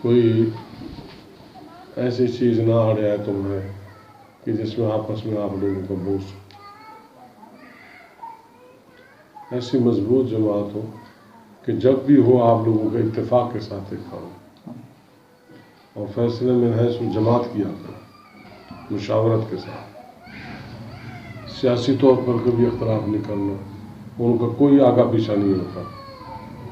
کوئی ایسی چیز نہ آ جائے تمہیں کہ جس میں آپس میں آپ لوگوں کو بوجھ، ایسی مضبوط جماعت ہو کہ جب بھی ہو آپ لوگوں کے اتفاق کے ساتھ ایک کام اور فیصلے میں ہے سو جماعت کیا کرو، مشاورت کے ساتھ، سیاسی طور پر کبھی اختلاف نہیں کرنا، ان کا کوئی آگا پیچھا نہیں ہوتا۔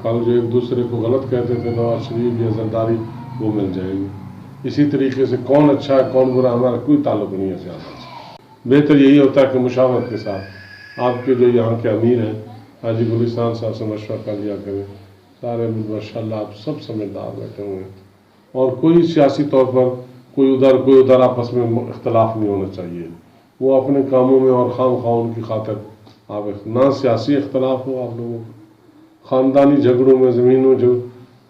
کل جو ایک دوسرے کو غلط کہتے تھے نواز شریف یا زرداری، وہ مل جائیں گے۔ اسی طریقے سے کون اچھا ہے کون برا ہمارا کوئی تعلق نہیں ہے سیاست سے۔ بہتر یہی ہوتا ہے کہ مشاورت کے ساتھ آپ کے جو یہاں کے امیر ہیں حاجی گلستان صاحب سے مشورہ کر لیا کریں، سارے ماشاءاللہ آپ سب سمجھدار بیٹھے ہوئے ہیں، اور کوئی سیاسی طور پر کوئی ادھر آپس میں اختلاف نہیں ہونا چاہیے۔ وہ اپنے کاموں میں اور خام خواہوں کی خاطر آپ نہ سیاسی اختلاف ہو آپ لوگوں کو، خاندانی جھگڑوں میں زمینوں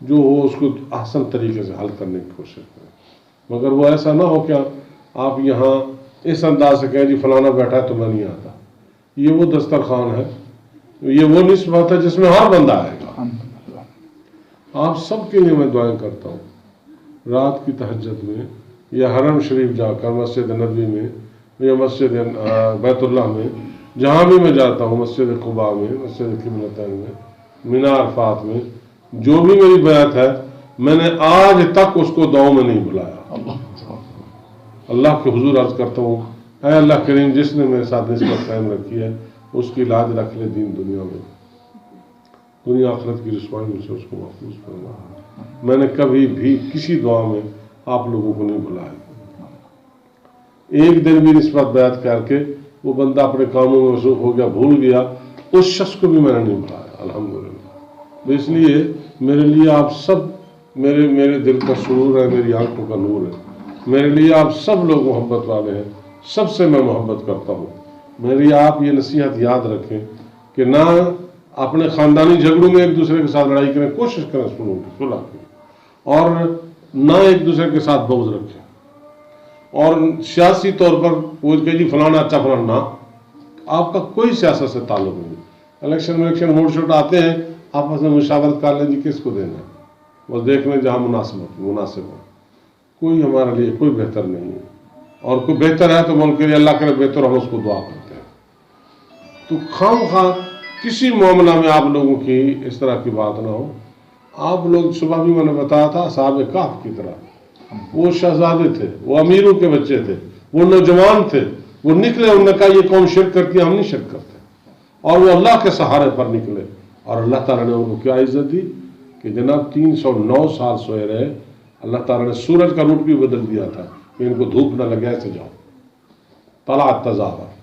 جو ہو اس کو احسن طریقے سے حل کرنے کی کوشش کریں، مگر وہ ایسا نہ ہو کہ آپ یہاں اس انداز سے کہیں جی فلانا بیٹھا ہے تو میں نہیں آتا۔ یہ وہ دسترخوان ہے، یہ وہ نسبت ہے جس میں ہر بندہ آئے گا۔ آپ سب کے لیے میں دعائیں کرتا ہوں، رات کی تہجد میں یا حرم شریف جا کر مسجد نبوی میں یا مسجد بیت اللہ میں، جہاں بھی میں جاتا ہوں، مسجد قباء میں، مسجد قبلتین میں، مینا عرفات میں، جو بھی میری بیعت ہے میں نے آج تک اس کو دعاؤں میں نہیں بلایا۔ اللہ کے حضور عرض کرتا ہوں، اے اللہ کریم جس نے میرے ساتھ نسبت قائم رکھی ہے اس کی لاج رکھ لے دین دنیا میں، دنیا آخرت کی رسوائی میں سے اس کو محفوظ فرما۔ میں نے کبھی بھی کسی دعا میں آپ لوگوں کو نہیں بلایا، ایک دن بھی نسبت بیعت کر کے وہ بندہ اپنے کاموں میں مصروف ہو گیا بھول گیا، اس شخص کو بھی میں نے نہیں بلایا الحمدللہ۔ اس لیے میرے لیے آپ سب میرے دل کا سرور ہے، میری آنکھوں کا نور ہے، میرے لیے آپ سب لوگ محبت والے ہیں، سب سے میں محبت کرتا ہوں۔ میری آپ یہ نصیحت یاد رکھیں کہ نہ اپنے خاندانی جھگڑوں میں ایک دوسرے کے ساتھ لڑائی کریں، کوشش کریں صلح کی، اور نہ ایک دوسرے کے ساتھ بغض رکھیں، اور سیاسی طور پر وہ کہ جی فلانا اچھا فلانا، نہ، آپ کا کوئی سیاست سے تعلق نہیں۔ الیکشن موڈ شوٹ آتے ہیں، آپس میں مشاورت کر لیں جی کس کو دینا ہے، وہ دیکھ لیں جہاں مناسب ہو۔ کوئی ہمارے لیے کوئی بہتر نہیں ہے، اور کوئی بہتر ہے تو ملک کے لیے اللہ کرے بہتر، ہم اس کو دعا کرتے ہیں۔ تو خام خواہ کسی معاملہ میں آپ لوگوں کی اس طرح کی بات نہ ہو۔ آپ لوگ صبح بھی میں نے بتایا تھا اصحاب کہف کی طرح، وہ شہزادے تھے، وہ امیروں کے بچے تھے، وہ نوجوان تھے، وہ نکلے، انہوں نے کہا یہ قوم شرک کرتی ہے، ہم نہیں شرک کرتے، اور وہ اللہ کے سہارے پر نکلے، اور اللہ تعالیٰ نے ان کو کیا عزت دی کہ جناب 309 سال سوئے رہے۔ اللہ تعالیٰ نے سورج کا روٹ بھی بدل دیا تھا کہ ان کو دھوپ نہ لگے، ایسے جاؤ، طلعت تزاور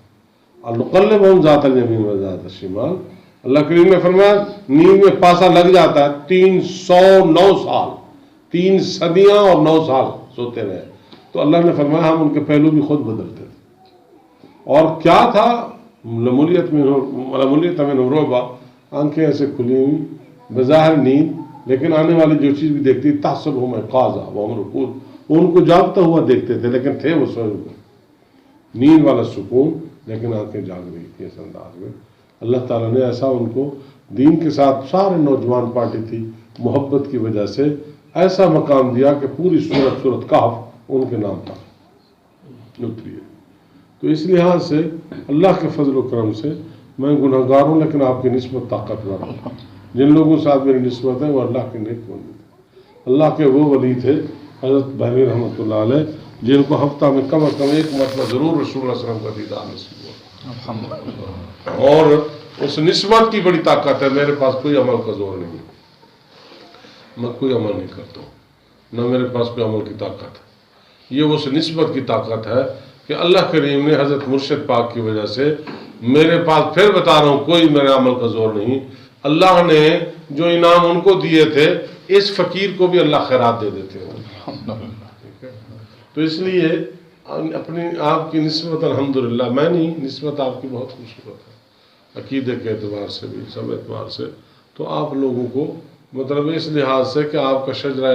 النقلبہم ذات الیمین و ذات الشمال۔ اللہ کریم نے فرمایا نیند میں پاسا لگ جاتا ہے، 309 سال، 3 صدیاں اور 9 سال سوتے رہے، تو اللہ نے فرمایا ہم ان کے پہلو بھی خود بدلتے تھے۔ اور کیا تھا، لمولیت من رعبا، آنکھیں ایسے کھلی ہوئی، بظاہر نیند، لیکن آنے والی جو چیز بھی دیکھتی تحسبہم ایقاظا وہم رقود، ان کو جاگتا ہوا دیکھتے تھے لیکن تھے وہ سوئے ہوئے، نیند والا سکون، لیکن آنکھیں جاگ رہی تھی اس انداز میں۔ اللہ تعالیٰ نے ایسا ان کو دین کے ساتھ، سارے نوجوان پارٹی تھی، محبت کی وجہ سے ایسا مقام دیا کہ پوری سورت کہف ان کے نام پر اتری ہے۔ تو اس لحاظ سے اللہ کے فضل و کرم سے میں گناہ گار ہوں، لیکن آپ کی نسبت طاقتور ہوں۔ جن لوگوں کے ساتھ میری نسبت ہے وہ اللہ کے نیک بندے تھے، اللہ کے وہ ولی تھے حضرت بہلوی رحمۃ اللہ علیہ، جن کو ہفتہ میں کم از کم ایک مرتبہ ضرور رسول اللہ صلی اللہ علیہ وسلم کا دیدار نصیب ہوا، اور اس نسبت کی بڑی طاقت ہے۔ میرے پاس کوئی عمل کا زور نہیں، میں کوئی عمل نہیں کرتا ہوں، نہ میرے پاس کوئی عمل کی طاقت ہے۔ یہ اس نسبت کی طاقت ہے کہ اللہ کریم نے حضرت مرشد پاک کی وجہ سے میرے پاس، پھر بتا رہا ہوں، کوئی میرے عمل کا زور نہیں۔ اللہ نے جو انعام ان کو دیے تھے، اس فقیر کو بھی اللہ خیرات دے دیتے ہیں۔ تو اس لیے اپنی آپ کی نسبت الحمدللہ، میں نہیں، نسبت آپ کی بہت خوبصورت ہے، عقیدے کے اعتبار سے بھی، سب اعتبار سے۔ تو آپ لوگوں کو مطلب اس لحاظ سے کہ آپ کا شجرہ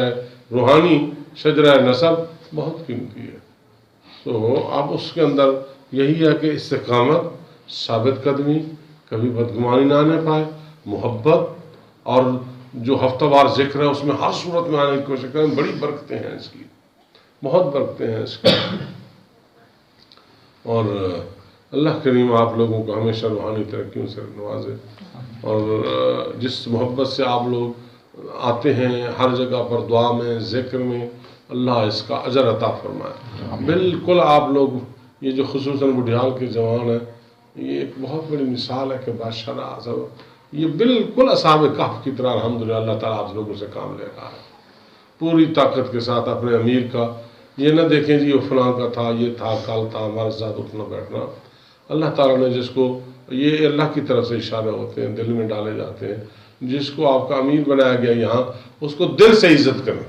روحانی، شجرہ نسب بہت قیمتی ہے، تو آپ اس کے اندر یہی ہے کہ استقامت، ثابت قدمی، کبھی بدگمانی نہ آنے پائے، محبت، اور جو ہفتہ وار ذکر ہے اس میں ہر صورت میں آنے کی کوشش کریں. بڑی برکتیں ہیں اس کی, بہت برکتیں ہیں اس کی. اور اللہ کریم آپ لوگوں کو ہمیشہ روحانی ترقیوں سے نوازے, اور جس محبت سے آپ لوگ آتے ہیں ہر جگہ پر دعا میں ذکر میں, اللہ اس کا اجر عطا فرمائے. بالکل آپ لوگ یہ جو خصوصاً بڈھیال کے جوان ہیں, یہ ایک بہت بڑی مثال ہے کہ بادشاہ اعظم یہ بالکل اصحاب کہف کی طرح الحمدللہ اللہ تعالیٰ آپ لوگوں سے کام لے رہا ہے پوری طاقت کے ساتھ. اپنے امیر کا یہ نہ دیکھیں جی یہ فلاں کا تھا, یہ تھا, کل تھا, ہمارے ساتھ اٹھنا بیٹھنا. اللہ تعالیٰ نے جس کو, یہ اللہ کی طرف سے اشارے ہوتے ہیں, دل میں ڈالے جاتے ہیں, جس کو آپ کا امیر بنایا گیا یہاں اس کو دل سے عزت کریں.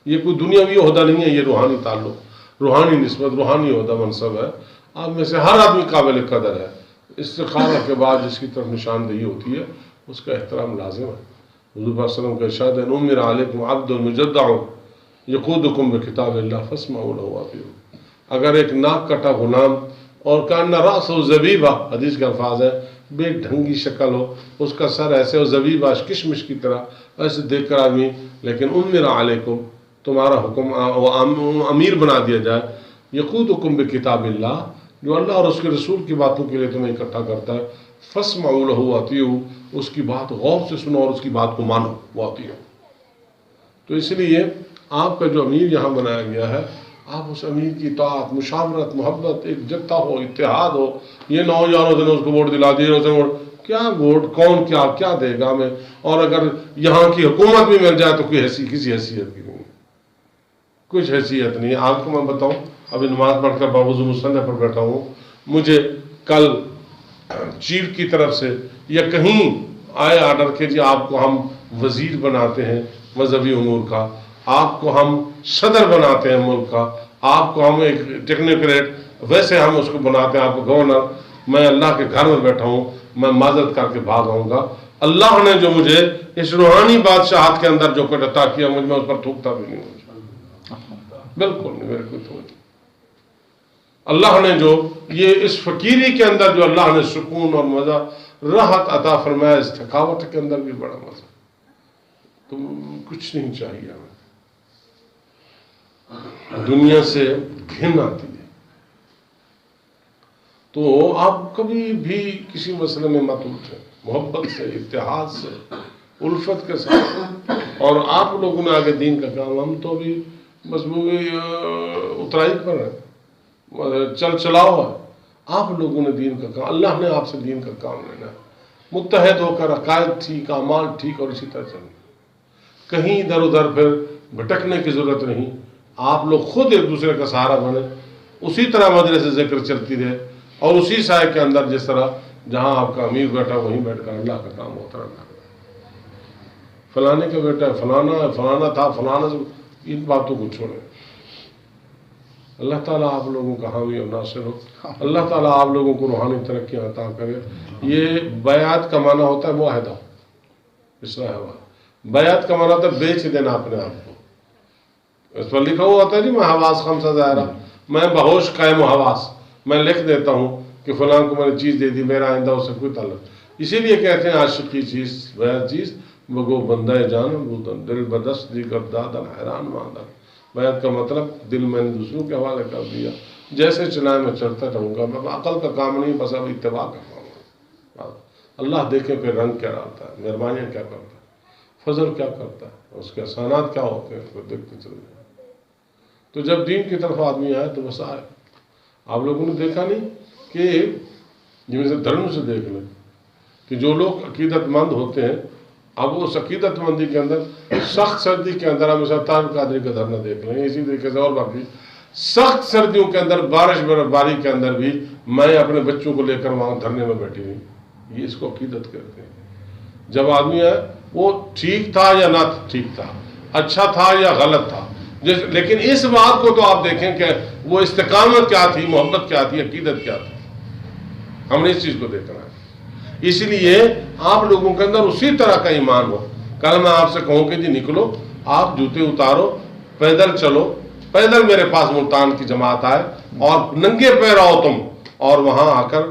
یہ کوئی دنیاوی عہدہ نہیں ہے, یہ روحانی تعلق, روحانی نسبت, روحانی عہدہ منصب ہے. آپ میں سے ہر آدمی قابل قدر ہے. استخارہ کے بعد جس کی طرف نشاندہی ہوتی ہے اس کا احترام لازم ہے. حضور صلی اللہ علیہ وسلم کا ارشاد ہے, امر علیکم عبد مجدع یقودکم بکتاب اللہ فاسمعوا له واطیعوا. اگر ایک ناک کٹا غلام اور کان رأسہ زبیبہ, حدیث کے الفاظ ہے, بے ڈھنگی شکل ہو, اس کا سر ایسے ہو زبیبہ کشمش کی طرح, ایسے دیکھ کر آدمی, لیکن امر علیکم تمہارا حکم امیر بنا دیا جائے, یقودکم بکتاب اللہ جو اللہ اور اس کے رسول کی باتوں کے لیے تمہیں اکٹھا کرتا ہے, فاسمعوا له واطیعوا, اس کی بات غور سے سنو اور اس کی بات کو مانو, واطیعوا. تو اس لیے آپ کا جو امیر یہاں بنایا گیا ہے, آپ اس امیر کی اطاعت, مشاورت, محبت, ایک جتہ ہو, اتحاد ہو. یہ نہ ہو یار اس نے اس کو ووٹ دلا دیے, اس نے ووٹ, کیا ووٹ, کون کیا دے گا ہمیں, اور اگر یہاں کی حکومت بھی مل جائے تو کوئی کسی حیثیت کی نہیں, کچھ حیثیت نہیں. آپ کو میں بتاؤں, ابھی نماز پڑھ کر باوضو مصلی پر بیٹھا ہوں, مجھے کل چیف کی طرف سے یا کہیں آئے آرڈر کہ جی آپ کو ہم وزیر بناتے ہیں مذہبی امور کا, آپ کو ہم صدر بناتے ہیں ملک کا, آپ کو ہم ایک ٹیکنوکریٹ ویسے ہم اس کو بناتے ہیں, آپ کو گورنر. میں اللہ کے گھر میں بیٹھا ہوں, میں معذرت کر کے بھاگ آؤں گا. اللہ نے جو مجھے اس روحانی بادشاہت کے اندر جو کچھ عطا کیا, مجھ میں اس پر تھوکتا بھی نہیں, بالکل نہیں, میرے کو تو اللہ نے جو یہ اس فقیری کے اندر جو اللہ نے سکون اور مزہ راحت عطا فرمایا, اس تھکاوٹ کے اندر بھی بڑا مزہ. تو کچھ نہیں چاہیے ہمیں. دنیا سے گھن آتی ہے, تو آپ کبھی بھی کسی مسئلے میں مت اٹھیں, محبت سے, اتحاد سے, الفت کے ساتھ. اور آپ لوگوں نے آگے دین کا کام, ہم تو ابھی مضمون اترائی پر ہیں, چل چلاؤ ہے. آپ لوگوں نے دین کا کام, اللہ نے آپ سے دین کا کام لینا ہے, متحد ہو کر عقائد ٹھیک, اعمال ٹھیک, اور اسی طرح چلنا. کہیں ادھر ادھر پھر بھٹکنے کی ضرورت نہیں. آپ لوگ خود ایک دوسرے کا سہارا بنے, اسی طرح مجلس ذکر چلتی رہے, اور اسی سائے کے اندر جس طرح جہاں آپ کا امیر بیٹھا وہیں بیٹھ کر اللہ کا کام ہوتا رہتا. فلانے کا بیٹا ہے, فلانا تھا, فلانا سے, ان باتوں کو چھوڑیں. اللہ تعالیٰ آپ لوگوں کا حامی اور ناصر ہو. اللہ تعالیٰ آپ لوگوں کو روحانی ترقی عطا کرے. یہ بیعت کا معنی ہوتا ہے معاہدہ, اصلاح ہوا. بیعت کا معنی ہوتا ہے بیچ دینا اپنے آپ کو. اس پر لکھا ہوا ہوتا ہے جی میں حواس خمسہ ظاہرہ, میں بہوش قائم و حواس, میں لکھ دیتا ہوں کہ فلاں کو میں نے چیز دے دی, میرا آئندہ اس سے کوئی تعلق. اسی لیے کہتے ہیں عاشقی چیز بیعت چیز بگو بندہ جان بودن, دل بدست دی کر دادن حیران ماندن. بیعت کا مطلب دل میں نے دوسروں کے حوالے کر دیا, جیسے چلائے میں چلتا رہوں گا, میں عقل کا کام نہیں, بس اب اتباع کرتا ہوں. اللہ دیکھیں کہ رنگ کیا ڈالتا ہے, مہربانیاں کیا کرتا ہے, فضل کیا کرتا ہے, اس کے احسانات کیا ہوتے ہیں, اس کو دیکھتے چل جائیں. تو جب دین کی طرف آدمی آئے تو بس آئے. آپ لوگوں نے دیکھا نہیں کہ جن سے دھرم سے دیکھ لیں کہ جو لوگ عقیدت مند ہوتے ہیں, اب اس عقیدت مندی کے اندر سخت سردی کے اندر ہم طارق القادری کا دھرنا دیکھ لیں, اسی طریقے سے اور باقی سخت سردیوں کے اندر, بارش برفباری کے اندر بھی میں اپنے بچوں کو لے کر وہاں دھرنے میں بیٹھی ہوئی. یہ اس کو عقیدت کہتے ہیں. جب آدمی ہے وہ ٹھیک تھا یا نہ ٹھیک تھا, اچھا تھا یا غلط تھا, لیکن اس بات کو تو آپ دیکھیں کہ وہ استقامت کیا تھی, محبت کیا تھی, عقیدت کیا تھی. ہم نے اس چیز کو دیکھنا ہے. اس لیے آپ لوگوں کے اندر اسی طرح کا ایمان ہو. کل میں آپ سے کہوں کہ جی نکلو, آپ جوتے اتارو, پیدل چلو, پیدل میرے پاس ملتان کی جماعت آئے اور ننگے پیر آؤ تم, اور وہاں آ کر